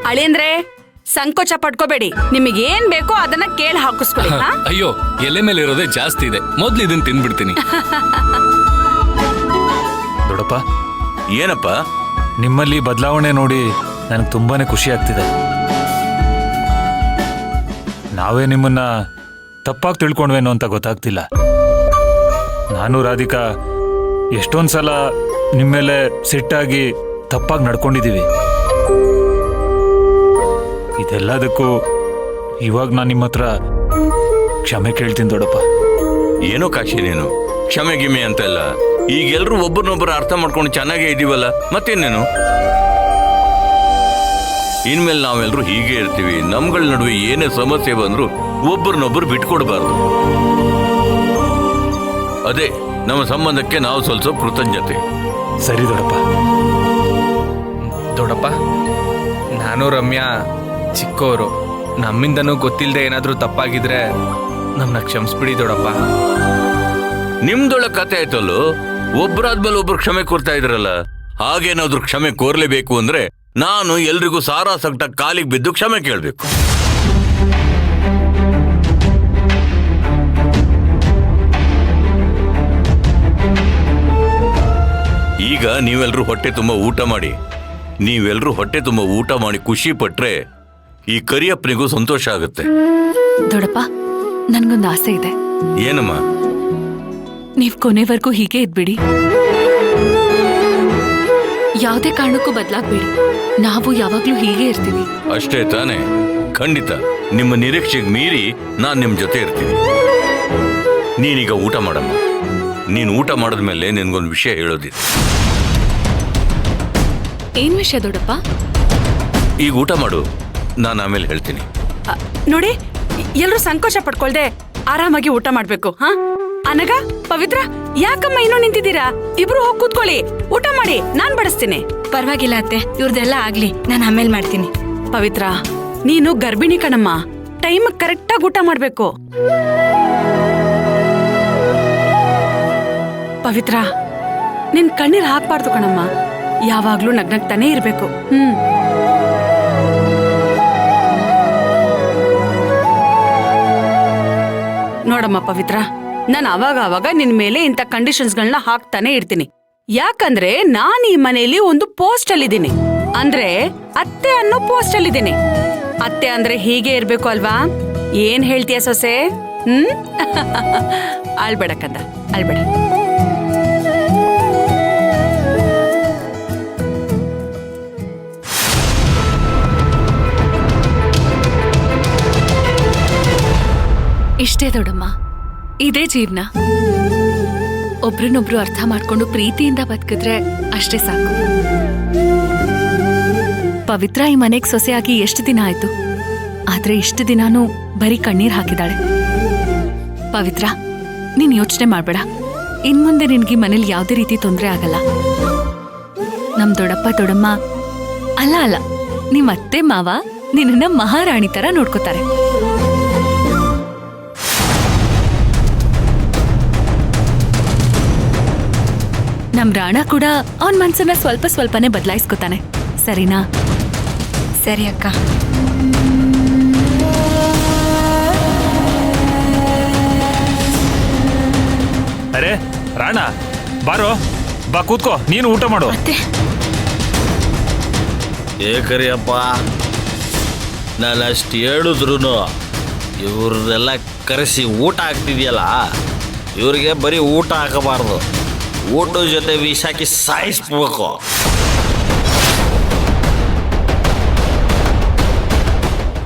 ಅಳಿಯಂದ್ರೆ ಸಂಕೋಚ ಪಡ್ಕೋಬೇಡಿ, ನಿಮಗೆ ಏನ್ ಬೇಕೋ ಅದನ್ನ ಕೇಳಿ ಹಾಕಿಸ್ಕೊಳ್ಳಿ. ಅಯ್ಯೋ, ಎಲೆ ಮೇಲೆ ಇರೋದೇ ಜಾಸ್ತಿ ಇದೆ, ಮೊದ್ಲು ಇದನ್ನ ತಿನ್ಬಿಡ್ತೀನಿ. ದೊಡ್ಡಪ್ಪ, ಏನಪ್ಪ? ನಿಮ್ಮಲ್ಲಿ ಬದಲಾವಣೆ ನೋಡಿ ನನಗೆ ತುಂಬಾನೇ ಖುಷಿ ಆಗ್ತಿದೆ. ನಾವೇ ನಿಮ್ಮನ್ನ ತಪ್ಪಾಗಿ ತಿಳ್ಕೊಂಡ್ವೇನೋ ಅಂತ ಗೊತ್ತಾಗ್ತಿಲ್ಲ. ನಾನು ರಾಧಿಕಾ ಎಷ್ಟೊಂದ್ಸಲ ನಿಮ್ಮ ಮೇಲೆ ಸಿಟ್ಟಾಗಿ ತಪ್ಪಾಗಿ ನಡ್ಕೊಂಡಿದ್ದೀವಿ. ಇದೆಲ್ಲದಕ್ಕೂ ಇವಾಗ ನಾನು ನಿಮ್ಮ ಹತ್ರ ಕ್ಷಮೆ ಕೇಳ್ತೀನಿ ದೊಡ್ಡಪ್ಪ. ಏನೋ ಕಾಶಿ, ನೀನು ಕ್ಷಮೆ ಗಿಮೆ ಅಂತೆಲ್ಲ, ಈಗೆಲ್ರೂ ಒಬ್ಬರನ್ನೊಬ್ಬರು ಅರ್ಥ ಮಾಡ್ಕೊಂಡು ಚೆನ್ನಾಗೇ ಇದೀವಲ್ಲ, ಮತ್ತೇನೇನು? ಇನ್ಮೇಲೆ ನಾವೆಲ್ಲರೂ ಹೀಗೆ ಇರ್ತೀವಿ. ನಮ್ಗಳ ನಡುವೆ ಏನೇ ಸಮಸ್ಯೆ ಬಂದ್ರು ಒಬ್ಬರನ್ನೊಬ್ಬರು ಬಿಟ್ಕೊಡ್ಬಾರ್ದು. ಅದೇ ನಮ್ಮ ಸಂಬಂಧಕ್ಕೆ ನಾವು ಸ್ವಲ್ಪ ಕೃತಜ್ಞತೆ. ಸರಿ ದೊಡ್ಡಪ್ಪ. ದೊಡ್ಡಪ್ಪ, ನಾನು ರಮ್ಯಾ ಚಿಕ್ಕವರು, ನಮ್ಮಿಂದನೂ ಗೊತ್ತಿಲ್ಲದೆ ಏನಾದ್ರೂ ತಪ್ಪಾಗಿದ್ರೆ ನಮ್ಮನ್ನ ಕ್ಷಮಿಸ್ಬಿಡಿ ದೊಡ್ಡಪ್ಪ. ನಿಮ್ದೊಳ ಕತೆ ಆಯ್ತಲ್ಲೋ, ಒಬ್ಬರಾದ್ಮೇಲೆ ಒಬ್ರು ಕ್ಷಮೆ ಕೋರ್ತಾ ಇದ್ರಲ್ಲ, ಹಾಗೇನಾದ್ರೂ ಕ್ಷಮೆ ಕೋರ್ಲೇಬೇಕು ಅಂದ್ರೆ ನಾನು ಎಲ್ರಿಗೂ ಸಾರಾ ಸಗಟ ಕಾಲಿಗೆ ಬಿದ್ದು ಕ್ಷಮೆ ಕೇಳಬೇಕು. ಈಗ ನೀವೆಲ್ರೂ ಹೊಟ್ಟೆ ತುಂಬ ಊಟ ಮಾಡಿ, ಖುಷಿ ಪಟ್ರೆ ಈ ಕರಿಯಪ್ಪನಿಗೂ ಸಂತೋಷ ಆಗುತ್ತೆ. ದೊಡ್ಡಪ್ಪ, ನನ್ಗೊಂದು ಆಸೆ ಇದೆ. ಏನಮ್ಮ? ನೀವ್ ಕೊನೆವರೆಗೂ ಹೀಗೆ ಇದ್ಬಿಡಿ, ಯಾವುದೇ ಕಾರಣಕ್ಕೂ ಬದಲಾಗ್ಬೇಡಿ. ನಾವು ಯಾವಾಗ್ಲೂ ಹೀಗೆ ಇರ್ತೀವಿ. ಅಷ್ಟೇ ತಾನೆ? ಖಂಡಿತ. ನಿಮ್ಮ ನಿರೀಕ್ಷೆಗೆ ಮೀರಿ ನಾನ್ ನಿಮ್ ಜೊತೆ ಇರ್ತೀನಿ. ನೀನೀಗ ಊಟ ಮಾಡಮ್ಮ. ನೀನು ಊಟ ಮಾಡಿದ್ಮೇಲೆ ನಿನ್ಗೊಂದು ವಿಷಯ ಹೇಳೋದಿದೆ. ಏನ್ ವಿಷಯ ದೊಡ್ಡಪ್ಪ? ಈಗ ಊಟ ಮಾಡು, ನಾನು ಆಮೇಲೆ ಹೇಳ್ತೀನಿ. ನೋಡಿ, ಎಲ್ರು ಸಂಕೋಚ ಪಡ್ಕೊಳ್ದೆ ಆರಾಮಾಗಿ ಊಟ ಮಾಡ್ಬೇಕು. ಹಾ ಅನಗ, ಪವಿತ್ರ, ಯಾಕಮ್ಮ ಇನ್ನೂ ನಿಂತಿದ್ದೀರಾ? ಇಬ್ರು ಹೋಗಿ ಕೂತ್ಕೊಳ್ಳಿ, ಊಟ ಮಾಡಿ, ನಾನ್ ಬಡಿಸ್ತೀನಿ. ಪರವಾಗಿಲ್ಲ ಅತ್ತೆ, ಇವ್ರದೆಲ್ಲ ಆಗ್ಲಿ, ನಾನು ಆಮೇಲೆ ಮಾಡ್ತೀನಿ. ಪವಿತ್ರ, ನೀನು ಗರ್ಭಿಣಿ ಕಣಮ್ಮ, ಟೈಮ್ ಕರೆಕ್ಟಾಗಿ ಊಟ ಮಾಡ್ಬೇಕು. ಪವಿತ್ರ, ನಿನ್ ಕಣ್ಣೀರ್ ಹಾಕ್ಬಾರ್ದು ಕಣಮ್ಮ, ಯಾವಾಗ್ಲೂ ನಗ್ನಗ್ತಾನೆ ಇರ್ಬೇಕು. ನೋಡಮ್ಮ ಪವಿತ್ರ, ನಾನು ಅವಾಗ ನಿನ್ ಮೇಲೆ ಇಂಥ ಕಂಡೀಷನ್ಸ್ಗಳನ್ನ ಹಾಕ್ತಾನೆ ಇರ್ತೀನಿ. ಯಾಕಂದ್ರೆ ನಾನ್ ಈ ಮನೆಯಲ್ಲಿ ಒಂದು ಪೋಸ್ಟ್ ಅಲ್ಲಿದ್ದೀನಿ, ಅಂದ್ರೆ ಅತ್ತೆ ಅನ್ನೋ ಪೋಸ್ಟ್ ಅಲ್ಲಿದ್ದೀನಿ. ಅತ್ತೆ ಅಂದ್ರೆ ಹೀಗೆ ಇರ್ಬೇಕು ಅಲ್ವಾ? ಏನ್ ಹೇಳ್ತೀಯ ಸೊಸೆ? ಅಳ್ಬೇಡ ಕಂದ, ಅಳ್ಬೇಡ. ಇಷ್ಟೇ ದೊಡ್ಡಮ್ಮ, ಇದೇ ಜೀವನ. ಒಬ್ರನ್ನೊಬ್ರು ಅರ್ಥ ಮಾಡ್ಕೊಂಡು ಪ್ರೀತಿಯಿಂದ ಬದುಕಿದ್ರೆ ಅಷ್ಟೇ ಸಾಕು. ಪವಿತ್ರ ಈ ಮನೆಗ್ ಸೊಸೆಯಾಗಿ ಎಷ್ಟು ದಿನ ಆಯ್ತು, ಆದ್ರೆ ಇಷ್ಟು ದಿನಾನೂ ಬರೀ ಕಣ್ಣೀರ್ ಹಾಕಿದಾಳೆ. ಪವಿತ್ರ, ನೀನ್ ಯೋಚನೆ ಮಾಡ್ಬೇಡ, ಇನ್ಮುಂದೆ ನಿನ್ಗೆ ಮನೇಲಿ ಯಾವ್ದೇ ರೀತಿ ತೊಂದರೆ ಆಗಲ್ಲ. ನಮ್ ದೊಡ್ಡಪ್ಪ ದೊಡ್ಡಮ್ಮ ಅಲ್ಲ, ನಿಮ್ ಅತ್ತೆ ಮಾವ ನಿನ್ನ ಮಹಾರಾಣಿ ತರ ನೋಡ್ಕೋತಾರೆ. ನಮ್ ರಾಣ ಕೂಡ ಅವನ್ ಮನ್ಸನ್ನ ಸ್ವಲ್ಪನೇ ಬದಲಾಯಿಸ್ಕೊತಾನೆ. ಸರಿನಾ? ಸರಿ ಅಕ್ಕ. ಅರೆ ರಾಣ, ಬಾರೋ, ಬಾ ಕೂತ್ಕೋ, ನೀನು ಊಟ ಮಾಡು. ಏಕರಿಯಪ್ಪ, ನಾನು ಅಷ್ಟು ಹೇಳಿದ್ರು ಇವ್ರನ್ನೆಲ್ಲ ಕರೆಸಿ ಊಟ ಹಾಕ್ತಿದ್ಯಲ್ಲ, ಇವ್ರಿಗೆ ಬರೀ ಊಟ ಹಾಕಬಾರ್ದು, ಊಟದ ಜೊತೆ ವಿಷ ಹಾಕಿ ಸಾಯಿಸ್ಬೇಕು.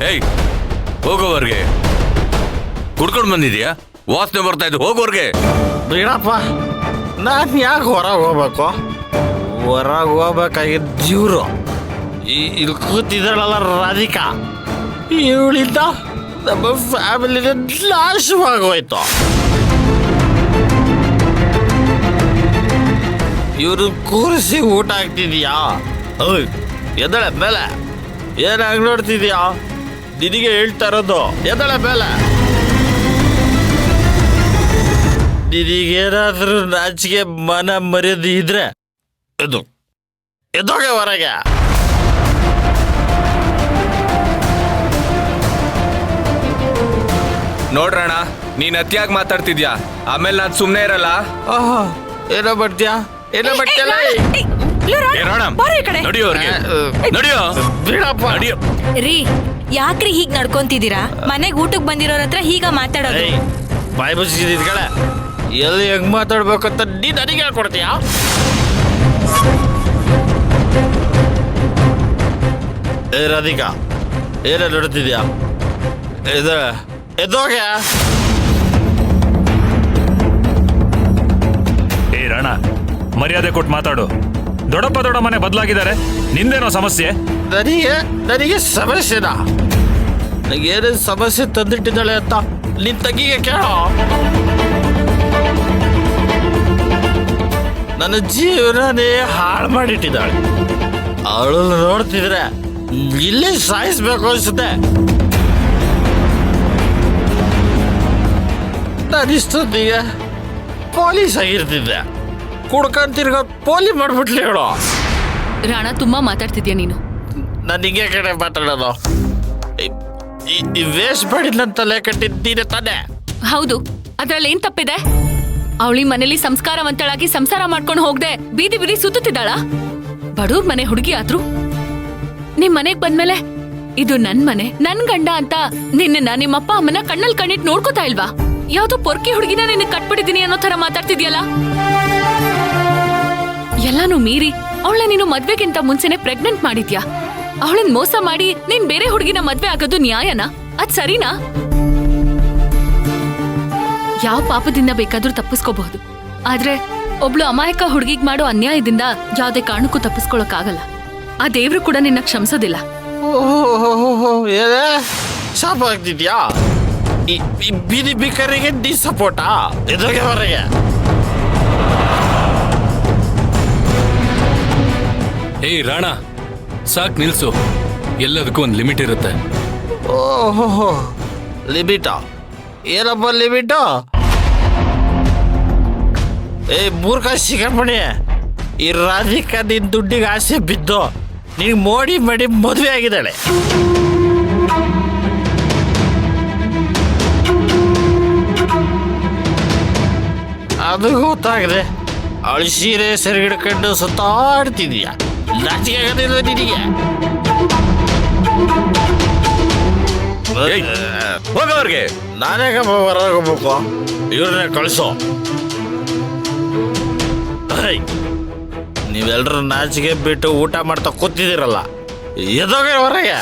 ಏಯ್, ಹೋಗೋವರ್ಗೆ ಕುಡ್ಕೊಂಡು ಬಂದಿದ್ಯಾ? ವಾಸನೆ ಬರ್ತಾ ಇದ್ದು, ಹೋಗೋರ್ಗೆ. ಬಿಡಪ್ಪ, ನಾನು ಯಾಕೆ ಹೊರಗೆ ಹೋಗ್ಬೇಕು? ಹೊರಗೆ ಹೋಗ್ಬೇಕಾಗಿದ್ದ ಇವರು ಇಲ್ಲಿ ಕೂತಿದ್ದಾಳಲ್ಲ ರಾಧಿಕಾ, ಇವಳಿಂದ ನಮ್ಮ ಫ್ಯಾಮಿಲಿನ ನಾಶವಾಗೋಯ್ತು. ಇವರು ಕೂರಿಸಿ ಊಟ ಹಾಕ್ತಿದ್ಯಾ? ಎದಳೆ ಮೇಲೆ ಏನಾಗಿ ನೋಡ್ತಿದ್ಯಾ? ನಿನಗೆ ಹೇಳ್ತಾ ಇರೋದು, ಎದಳೆ ಮೇಲೆ. ನಿನಗೇನಾದ್ರೂ ನಾಚಿಕೆ ಮನ ಮರ್ಯಾದೆ ಇದ್ರೆ ಎದೋಗೆ ಹೊರಗೆ. ನೋಡ್ರಣ ನೀನ್ ಅತಿಯಾಗಿ ಮಾತಾಡ್ತಿದ್ಯಾ ಆಮೇಲೆ ನಾನ್ ಸುಮ್ನೆ ಇರಲ್ಲ. ಆಹಾ, ಏನೋ ಬರ್ತೀಯಾ ಏನೋ ಬರ್ತೀಯಲ್ಲ ಬಾರೆ ಈ ಕಡೆ. ನಡಿಯೋ ಅವ್ರಿಗೆ ನಡಿಯೋ ಬಿಡಪ್ಪ ನಡಿಯೋ. ರೀ ಯಾಕ್ರಿ ಹೀಗ್ ನಡ್ಕೊಂತಿದ್ದೀರಾ? ಮನೆಗ್ ಊಟಕ್ ಬಂದಿರೋರ ಹತ್ರ ಹೀಗ ಮಾತಾಡೋದು. ಏಯ್ ಬಾಯಿ ಮುಚ್ಚಿದ್ಕಳೆ ಎಲ್ಲಿ ಹೆಂಗ್ ಮಾತಾಡ್ಬೇಕಂತ ನೀ ನನಗೆ ಹೇಳ್ಕೊಡ್ತೀಯಾ? ಏ ರಾಧಿಕಾ ಏನ ನೋಡ್ತಿದ್ಯಾ? ಎದ್ದೋಗ್ಯ. ಏ ರಣ, ಮರ್ಯಾದೆ ಕೊಟ್ಟು ಮಾತಾಡು. ದೊಡ್ಡಪ್ಪ ದೊಡ್ಡ ಮನೆ ಬದಲಾಗಿದ್ದಾರೆ, ನಿಂದೇನೋ ಸಮಸ್ಯೆ? ನನಗೆ ಸಮಸ್ಯೆನಾ? ನನಗೆ ಏನೇನು ಸಮಸ್ಯೆ ತಂದಿಟ್ಟಿದ್ದಾಳೆ ಅಂತ ನಿನ್ ತಂಗಿಗೆ ಕೇಳೋ. ನನ್ನ ಜೀವನನೇ ಹಾಳು ಮಾಡಿಟ್ಟಿದ್ದಾಳೆ. ಅವಳು ನೋಡ್ತಿದ್ರೆ ಇಲ್ಲೇ ಸಾಯಿಸ್ಬೇಕು ಅನ್ಸುತ್ತೆ. ನಾನಿಷ್ಟೊತ್ತಿಗೆ ಪೊಲೀಸ್ ಆಗಿರ್ತಿದ್ದೆ, ಕುಡ್ಕೊಂಡ್ ತಿರ್ಗೋ ಪೋಲಿ ಮಾಡ್ಬಿಟ್ಲಿ ಹೇಳೋ. ರಾಣ, ತುಂಬಾ ಮಾತಾಡ್ತಿದ್ಯಾ ನೀನು. ನಾನು ಹಿಂಗೆ ಕಡೆ ಮಾತಾಡೋದು. ಈ ವೇಸ್ಟ್ ಮಾಡಿದ್ನಂತಲೇ ಕಟ್ಟಿದ್ದೀನೆ ತಾನೆ. ಹೌದು, ಅದ್ರಲ್ಲಿ ಏನ್ ತಪ್ಪಿದೆ? ಅವಳಿ ಮನೇಲಿ ಸಂಸ್ಕಾರವಂತಳಾಗಿ ಸಂಸಾರ ಮಾಡ್ಕೊಂಡು ಹೋಗ್ದೆ ಬೀದಿ ಬೀದಿ ಸುತ್ತುತ್ತಿದ್ದಾಳ. ಬಡವ್ರ ಮನೆ ಹುಡುಗಿ ಆದ್ರೂ ನಿಮ್ ಮನೆಗ್ ಬಂದ್ಮೇಲೆ ಇದು ನನ್ ಮನೆ, ನನ್ ಗಂಡ ಅಂತ ನಿನ್ನ ನಿಮ್ಮಪ್ಪ ಅಮ್ಮನ ಕಣ್ಣಲ್ಲಿ ಕಣ್ಣಿಟ್ ನೋಡ್ಕೋತಾ ಇಲ್ವಾ? ಯಾವ್ದೋ ಪೊರ್ಕಿ ಹುಡುಗಿನ ನಿನಗೆ ಕಟ್ಬಿಟ್ಟಿದೀನಿ ಅನ್ನೋ ತರ ಮಾತಾಡ್ತಿದ್ಯಲ್ಲ. ಎಲ್ಲಾನು ಮೀರಿ ಅವಳ ನೀನು ಮದ್ವೆಗಿಂತ ಮುಂಚೆನೆ ಪ್ರೆಗ್ನೆಂಟ್ ಮಾಡಿದ್ಯಾ. ಅವಳನ್ ಮೋಸ ಮಾಡಿ ನೀನ್ ಬೇರೆ ಹುಡುಗಿನ ಮದ್ವೆ ಆಗೋದು ನ್ಯಾಯನಾ? ಅದ್ ಸರಿನಾ? ಯಾವ ಪಾಪದಿಂದ ಬೇಕಾದ್ರೂ ತಪ್ಪಿಸ್ಕೋಬಹುದು, ಆದ್ರೆ ಒಬ್ಳು ಅಮಾಯಕ ಹುಡುಗಿಗ್ ಮಾಡೋ ಅನ್ಯಾಯದಿಂದ ಯಾವ್ದೇ ಕಾರಣಕ್ಕೂ ತಪ್ಪಿಸ್ಕೊಳಕ್ಕಾಗಲ್ಲ. ಆ ದೇವ್ರು ಕೂಡ ನಿನ್ನ ಕ್ಷಮಿಸೋದಿಲ್ಲ. ಏನೇ ಶಾಪ ಆಗ್ತಿದ್ಯಾ? ಈ ಬೀದಿ ಬಿಕರಿಗೆ ನೀ ಸಪೋರ್ಟಾ? ಎದೋಗೆ ಹೊರಗೆ. ಏಯ್ ರಾಣ, ಸಾಕ್ ನಿಲ್ಸು. ಎಲ್ಲದಕ್ಕೂ ಒಂದು ಲಿಮಿಟ್ ಇರುತ್ತೆ. ಓಹೋ, ಲಿಮಿಟಾ? ಏನಪ್ಪ ಲಿಮಿಟು? ಏ ಮೂರ್ಖ ಶಿಖರ್ಮಣಿ, ಈ ರಾಧಿಕಾ ನಿನ್ ದುಡ್ಡಿಗೆ ಆಸೆ ಬಿದ್ದು ನೀನು ಮೋಡಿ ಮಾಡಿ ಮದುವೆ ಆಗಿದ್ದಾಳೆ. ಅದು ಗೊತ್ತಾಗದೆ ಅವಳು ಸೀರೆ ಸೆರಗಿಡ್ಕೊಂಡು ಸುತ್ತಾಡ್ತಿದೀಯ. ನಾಚಿಕೆ ಆಗೋದಿಲ್ಲ ನಿನಗೆ? ಹೋಗವ್ರಿಗೆ. ನಾನೇ ಹೊರಗೋಗ್ಬೇಕು, ಇವ್ರನ್ನೇ ಕಳಿಸೋ. ನೀವೆಲ್ಲರೂ ನಾಚಿಕೆ ಬಿಟ್ಟು ಊಟ ಮಾಡ್ತಾ ಕೂತಿದ್ದೀರಲ್ಲ, ಎದೋಗೆ ಹೊರಗೆ.